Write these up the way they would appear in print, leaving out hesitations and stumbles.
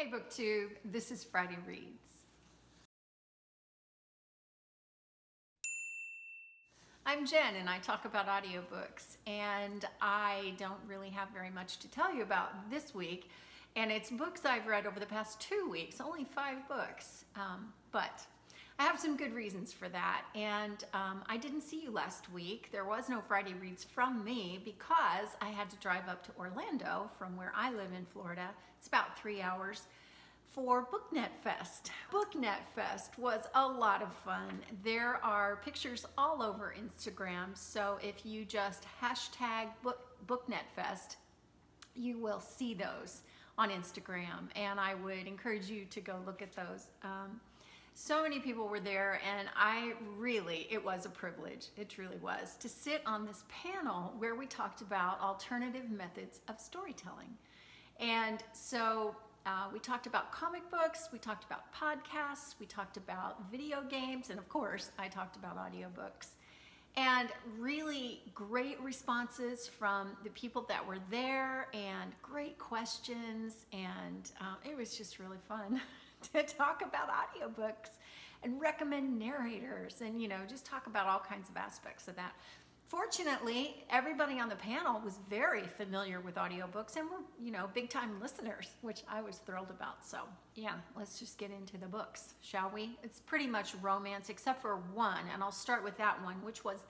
Hey BookTube, this is Friday Reads. I'm Jen and I talk about audiobooks, and I don't really have very much to tell you about this week, and it's books I've read over the past 2 weeks, only 5 books, but I have some good reasons for that. And I didn't see you last week. There was no Friday Reads from me because I had to drive up to Orlando from where I live in Florida. It's about 3 hours for BookNet Fest. BookNet Fest was a lot of fun. There are pictures all over Instagram, so if you just hashtag BookNet Fest, you will see those on Instagram, and I would encourage you to go look at those. So many people were there, and it was a privilege, it truly was, to sit on this panel where we talked about alternative methods of storytelling. And so we talked about comic books, we talked about podcasts, we talked about video games, and of course, I talked about audiobooks. And really great responses from the people that were there, and great questions, and it was just really fun to talk about audiobooks and recommend narrators and, just talk about all kinds of aspects of that. Fortunately, everybody on the panel was very familiar with audiobooks and were, big time listeners, which I was thrilled about. So yeah, let's just get into the books, shall we? It's pretty much romance except for one, and I'll start with that one, which was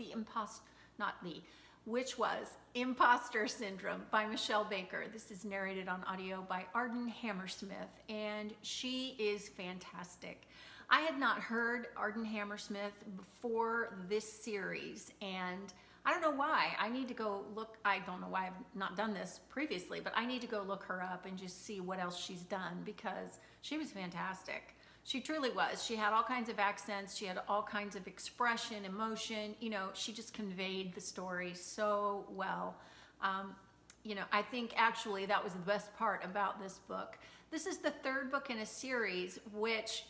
Imposter Syndrome by Mishell Baker. This is narrated on audio by Arden Hammersmith, and she is fantastic. I had not heard Arden Hammersmith before this series, and I don't know why. I need to go look. I don't know why I've not done this previously, but I need to go look her up and just see what else she's done, because she was fantastic. She truly was. She had all kinds of accents. She had all kinds of expression, emotion. She just conveyed the story so well. I think actually that was the best part about this book. This is the 3rd book in a series which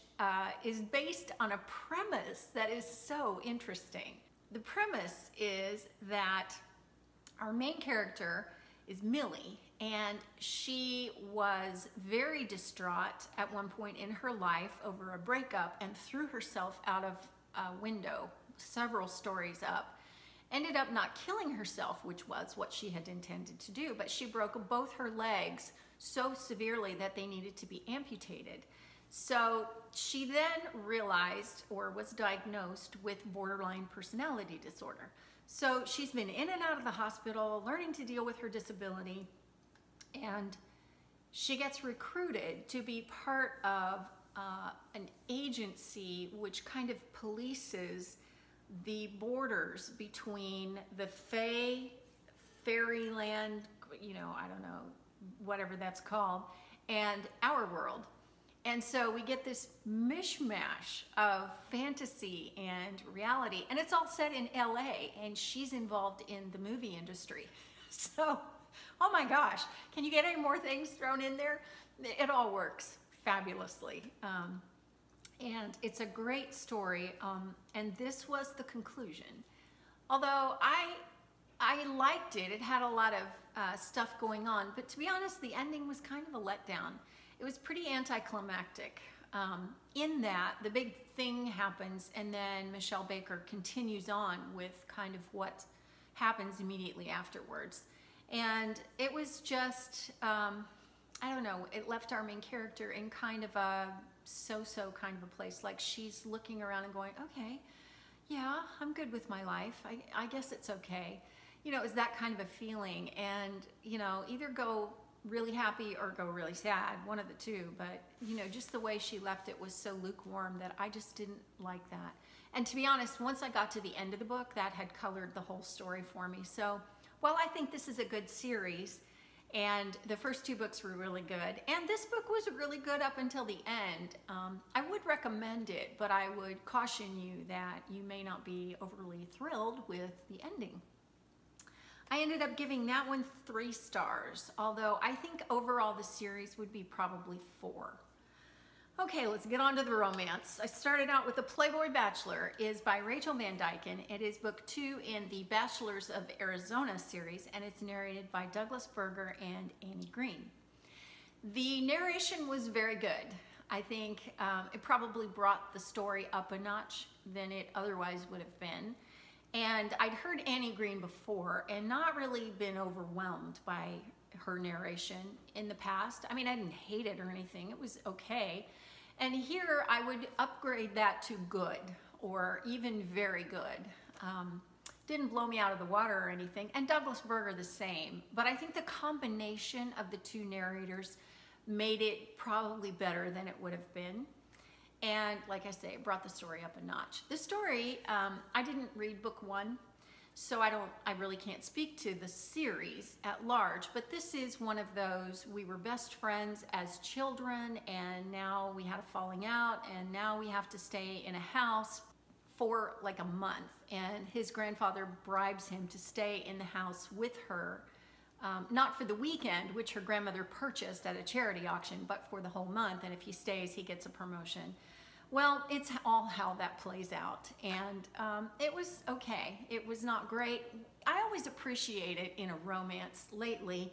is based on a premise that is so interesting. The premise is that our main character is Millie, and she was very distraught at one point in her life over a breakup and threw herself out of a window several stories up. Ended up not killing herself, which was what she had intended to do, but she broke both her legs so severely that they needed to be amputated. So she then realized, or was diagnosed with borderline personality disorder. So she's been in and out of the hospital, learning to deal with her disability, and she gets recruited to be part of an agency which kind of polices the borders between the fairyland, I don't know, whatever that's called, and our world. And so we get this mishmash of fantasy and reality, and it's all set in LA, and she's involved in the movie industry. So, oh my gosh, can you get any more things thrown in there? It all works fabulously. And it's a great story, and this was the conclusion. Although I liked it, it had a lot of stuff going on, but to be honest, the ending was kind of a letdown. It was pretty anticlimactic in that the big thing happens, and then Mishell Baker continues on with kind of what happens immediately afterwards. And it was just, I don't know, it left our main character in kind of a so-so kind of a place. Like, she's looking around and going, okay, yeah, I'm good with my life. I guess it's okay. It was that kind of a feeling. And, either go really happy or go really sad, one of the two. But, just the way she left it was so lukewarm that I just didn't like that. And to be honest, once I got to the end of the book, that had colored the whole story for me. So, while I think this is a good series, and the first 2 books were really good, and this book was really good up until the end, I would recommend it, but I would caution you that you may not be overly thrilled with the ending. I ended up giving that one 3 stars, although I think overall the series would be probably 4. Okay, let's get on to the romance. I started out with The Playboy Bachelor is by Rachel Van Dyken. It is book 2 in the Bachelors of Arizona series, and it's narrated by Douglas Berger and Annie Green. The narration was very good. I think it probably brought the story up a notch than it otherwise would have been. And I'd heard Annie Green before and not really been overwhelmed by her narration in the past. I mean, I didn't hate it or anything. It was okay. And here I would upgrade that to good or even very good. Didn't blow me out of the water or anything. And Douglas Berger the same. But I think the combination of the two narrators made it probably better than it would have been. And like I say, it brought the story up a notch. The story, I didn't read book 1, so I really can't speak to the series at large, but this is one of those, we were best friends as children, and now we had a falling out, and now we have to stay in a house for like a month, and his grandfather bribes him to stay in the house with her, not for the weekend, which her grandmother purchased at a charity auction, but for the whole month, and if he stays, he gets a promotion. Well, it's all how that plays out, and it was okay. It was not great. I always appreciate it in a romance lately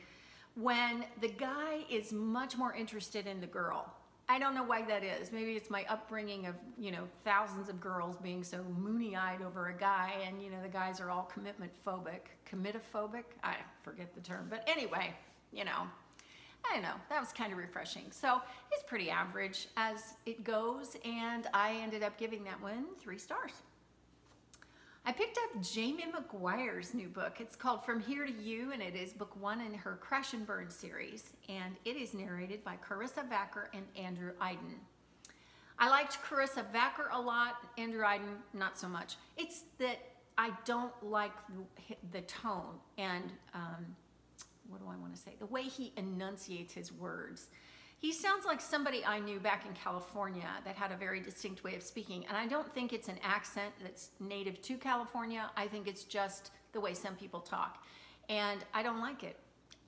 when the guy is much more interested in the girl. I don't know why that is. Maybe it's my upbringing of, you know, thousands of girls being so moony-eyed over a guy, and, you know, the guys are all committophobic? I forget the term, but anyway, you know, I don't know, that was kind of refreshing. So it's pretty average as it goes, and I ended up giving that one 3 stars. I picked up Jamie McGuire's new book. It's called From Here to You, and it is book 1 in her Crash and Burn series, and it is narrated by Carissa Vacker and Andrew Iden. I liked Carissa Vacker a lot, Andrew Iden not so much. It's that I don't like the tone and what do I want to say? The way he enunciates his words. He sounds like somebody I knew back in California that had a very distinct way of speaking, and I don't think it's an accent that's native to California. I think it's just the way some people talk, and I don't like it.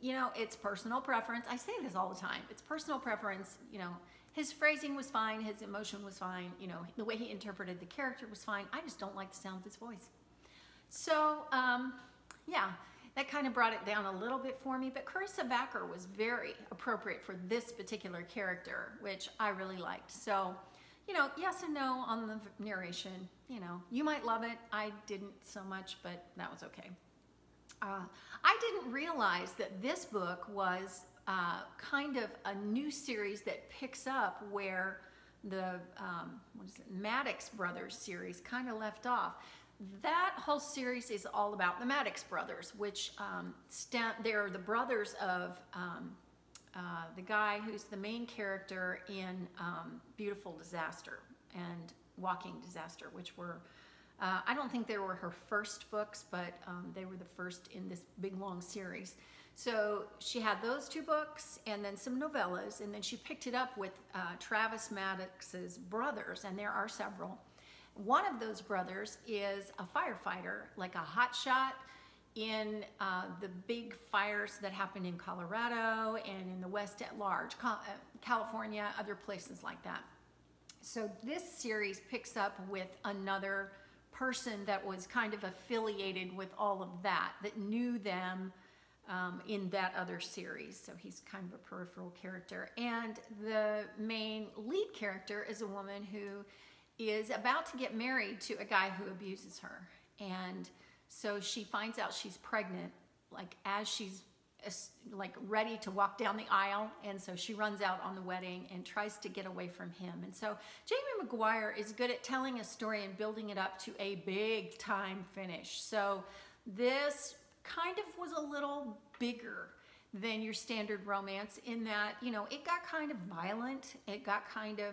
You know, it's personal preference. I say this all the time. It's personal preference. You know, his phrasing was fine, his emotion was fine, you know, the way he interpreted the character was fine. I just don't like the sound of his voice. So, yeah. That kind of brought it down a little bit for me, but Carissa Vacker was very appropriate for this particular character, which I really liked. So, you know, yes and no on the narration. You know, you might love it. I didn't so much, but that was okay. I didn't realize that this book was kind of a new series that picks up where the, Maddox Brothers series kind of left off. That whole series is all about the Maddox brothers, which they're the brothers of the guy who's the main character in Beautiful Disaster and Walking Disaster, which were, I don't think they were her first books, but they were the first in this big long series. So she had those 2 books and then some novellas, and then she picked it up with Travis Maddox's brothers, and there are several. One of those brothers is a firefighter, like a hotshot in the big fires that happened in Colorado and in the West at large, California, other places like that. So this series picks up with another person that was kind of affiliated with all of that knew them in that other series. So he's kind of a peripheral character. And the main lead character is a woman who is about to get married to a guy who abuses her, and so she finds out she's pregnant like as she's like ready to walk down the aisle, and so she runs out on the wedding and tries to get away from him. And so Jamie McGuire is good at telling a story and building it up to a big time finish. So this kind of was a little bigger than your standard romance in that, you know, it got kind of violent, it got kind of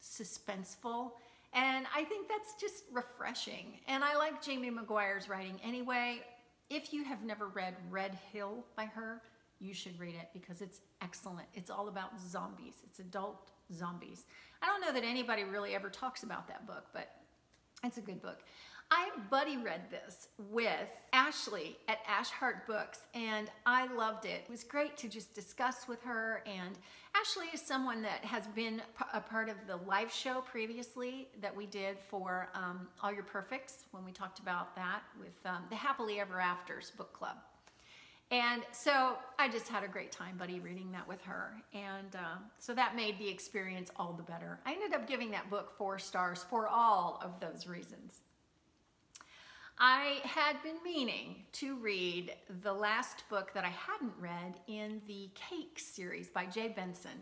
suspenseful, and I think that's just refreshing. And I like Jamie McGuire's writing anyway. If you have never read Red Hill by her, you should read it because it's excellent. It's all about zombies. It's adult zombies. I don't know that anybody really ever talks about that book, but it's a good book. I buddy read this with Ashley at Ash Heart Books, and I loved it. It was great to just discuss with her, and Ashley is someone that has been a part of the live show previously that we did for All Your Perfects when we talked about that with the Happily Ever Afters book club. And so I just had a great time, buddy, reading that with her. And so that made the experience all the better. I ended up giving that book 4 stars for all of those reasons. I had been meaning to read the last book that I hadn't read in the Cake series by Bengtsson.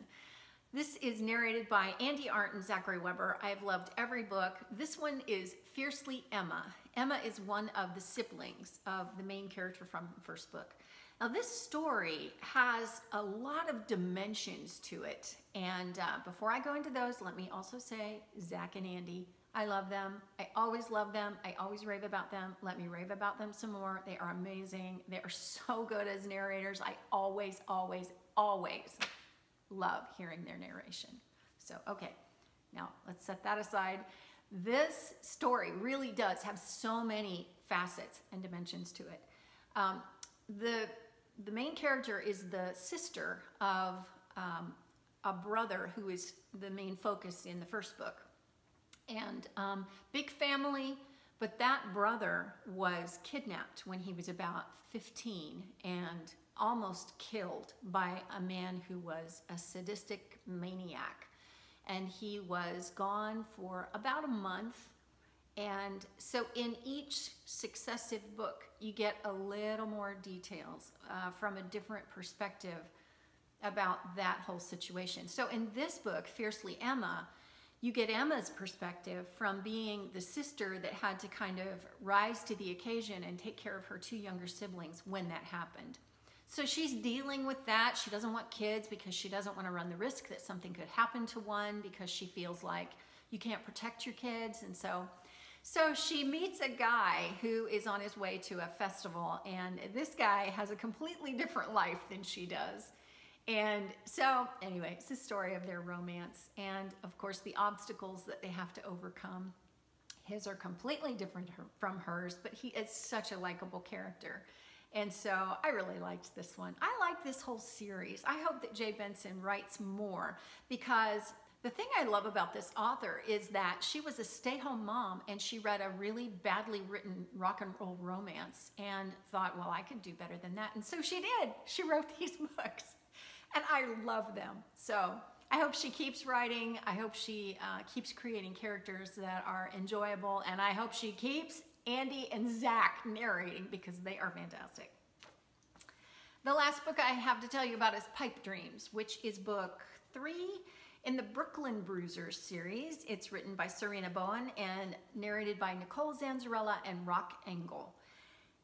This is narrated by Andy Arndt and Zachary Weber. I've loved every book. This one is Fiercely Emma. Emma is one of the siblings of the main character from the first book. Now this story has a lot of dimensions to it. And before I go into those, let me also say Zach and Andy, I love them. I always love them. I always rave about them. Let me rave about them some more. They are amazing. They are so good as narrators. I always, always, always love hearing their narration. So, okay, now let's set that aside. This story really does have so many facets and dimensions to it. The main character is the sister of a brother who is the main focus in the first book. And big family, but that brother was kidnapped when he was about 15 and almost killed by a man who was a sadistic maniac. And he was gone for about a month. And so in each successive book, you get a little more details from a different perspective about that whole situation. So in this book, Fiercely Emma, you get Emma's perspective from being the sister that had to kind of rise to the occasion and take care of her 2 younger siblings when that happened. So she's dealing with that. She doesn't want kids because she doesn't want to run the risk that something could happen to one, because she feels like you can't protect your kids. And so she meets a guy who is on his way to a festival, and this guy has a completely different life than she does. And so anyway, it's the story of their romance and of course the obstacles that they have to overcome. His are completely different from hers, but he is such a likable character. And so I really liked this one. I like this whole series. I hope that Bengtsson writes more, because the thing I love about this author is that she was a stay-home mom and she read a really badly written rock and roll romance and thought, well, I could do better than that. And so she did. She wrote these books. And I love them. So I hope she keeps writing. I hope she keeps creating characters that are enjoyable. And I hope she keeps Andy and Zach narrating, because they are fantastic. The last book I have to tell you about is Pipe Dreams, which is book 3 in the Brooklyn Bruisers series. It's written by Sarina Bowen and narrated by Nicole Zanzarella and Rock Engel.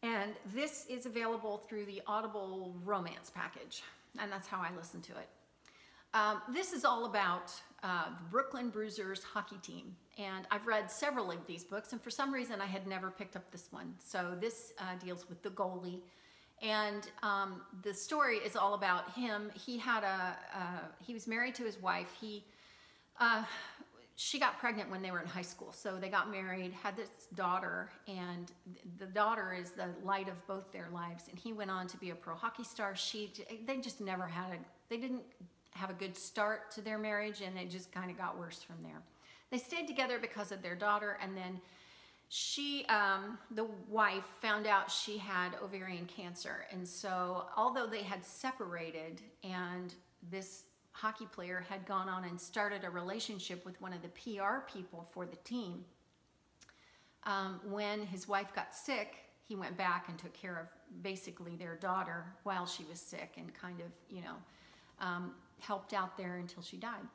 And this is available through the Audible romance package. And that's how I listen to it. This is all about the Brooklyn Bruisers hockey team. And I've read several of these books, and for some reason I had never picked up this one. So this deals with the goalie. And the story is all about him. He was married to his wife. She got pregnant when they were in high school. So they got married, had this daughter, and the daughter is the light of both their lives. And he went on to be a pro hockey star. They just never they didn't have a good start to their marriage, and it just kind of got worse from there. They stayed together because of their daughter, and then the wife found out she had ovarian cancer. And so although they had separated and this hockey player had gone on and started a relationship with one of the PR people for the team, when his wife got sick, he went back and took care of basically their daughter while she was sick, and kind of, helped out there until she died.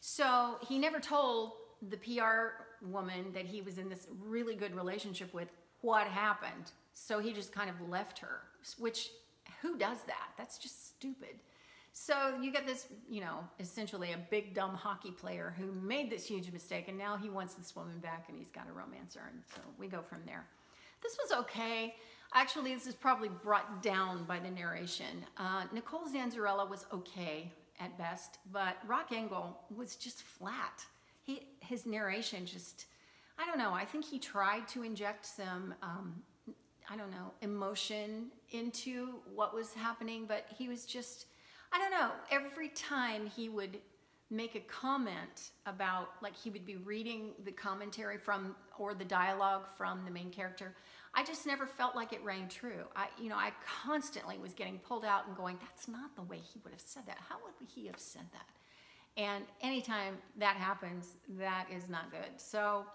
So he never told the PR woman that he was in this really good relationship with what happened. So he just kind of left her, which, who does that? That's just stupid. So you get this, essentially a big dumb hockey player who made this huge mistake, and now he wants this woman back, and he's got a romancer, and so we go from there. This was okay. Actually, this is probably brought down by the narration. Nicole Zanzarella was okay at best, but Rock Engel was just flat. His narration just, I don't know, I think he tried to inject some, emotion into what was happening, but he was just, I don't know, every time he would make a comment about, like he would be reading the commentary from, or the dialogue from the main character, I just never felt like it rang true. I constantly was getting pulled out and going, that's not the way he would have said that. How would he have said that? And anytime that happens, that is not good. So,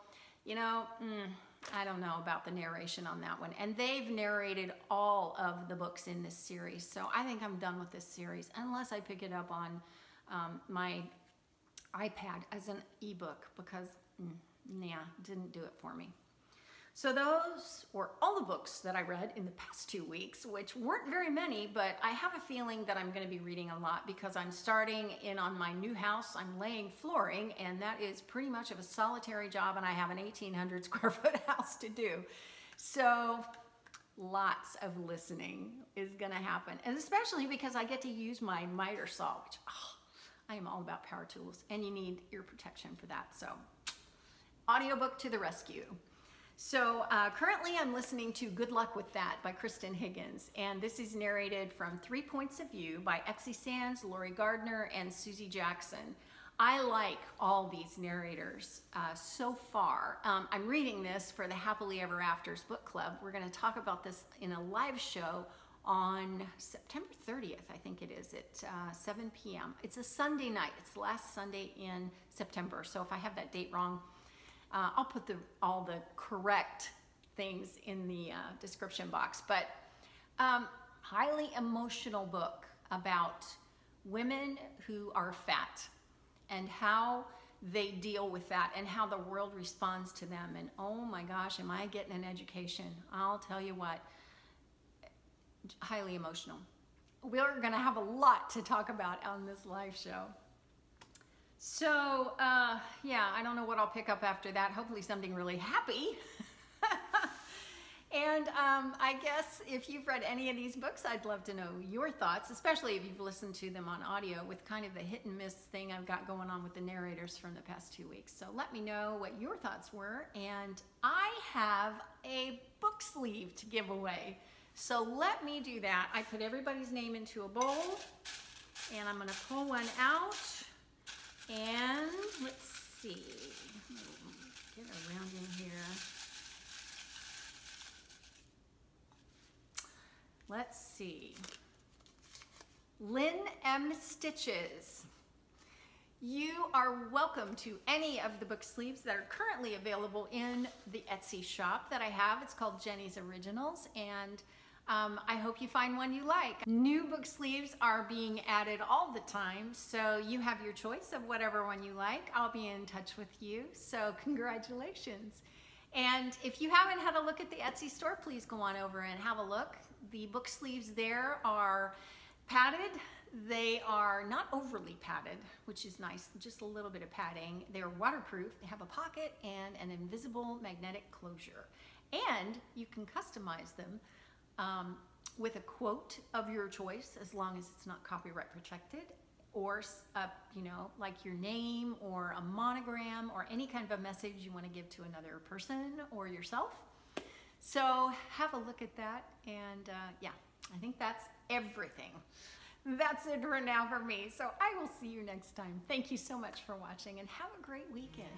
I don't know about the narration on that one. And they've narrated all of the books in this series. So I think I'm done with this series unless I pick it up on my iPad as an ebook because, didn't do it for me. So those were all the books that I read in the past 2 weeks, which weren't very many, but I have a feeling that I'm going to be reading a lot because I'm starting in on my new house. I'm laying flooring, and that is pretty much of a solitary job, and I have an 1,800 square foot house to do. So lots of listening is going to happen, and especially because I get to use my miter saw, which I am all about power tools, and you need ear protection for that. So audiobook to the rescue. So currently I'm listening to Good Luck With That by Kristan Higgins, and this is narrated from 3 points of view by Exie Sands, Lorie Gardner, and Suzy Jackson. I like all these narrators so far. I'm reading this for the Happily Ever Afters book club. We're going to talk about this in a live show on September 30th, I think it is, at 7 p.m. It's a Sunday night. It's the last Sunday in September, so if I have that date wrong, I'll put all the correct things in the description box. But highly emotional book about women who are fat and how they deal with that and how the world responds to them. And oh my gosh, am I getting an education? I'll tell you what, highly emotional. We're gonna have a lot to talk about on this live show. So, yeah, I don't know what I'll pick up after that. Hopefully something really happy. And I guess if you've read any of these books, I'd love to know your thoughts, especially if you've listened to them on audio with kind of the hit and miss thing I've got going on with the narrators from the past 2 weeks. So let me know what your thoughts were. And I have a book sleeve to give away. So let me do that. I put everybody's name into a bowl, and I'm going to pull one out. And let's see, get around in here. Let's see. Lynn M. Stitches. You are welcome to any of the book sleeves that are currently available in the Etsy shop that I have. It's called Jenny's Originals, and I hope you find one you like. New book sleeves are being added all the time, so you have your choice of whatever one you like. I'll be in touch with you, so congratulations. And if you haven't had a look at the Etsy store, please go on over and have a look. The book sleeves there are padded. They are not overly padded, which is nice, just a little bit of padding. They're waterproof, they have a pocket and an invisible magnetic closure. And you can customize them with a quote of your choice, as long as it's not copyright protected, or like your name or a monogram or any kind of a message you want to give to another person or yourself. So have a look at that, and yeah, I think that's everything. That's it for now for me. So I will see you next time. Thank you so much for watching, and have a great weekend.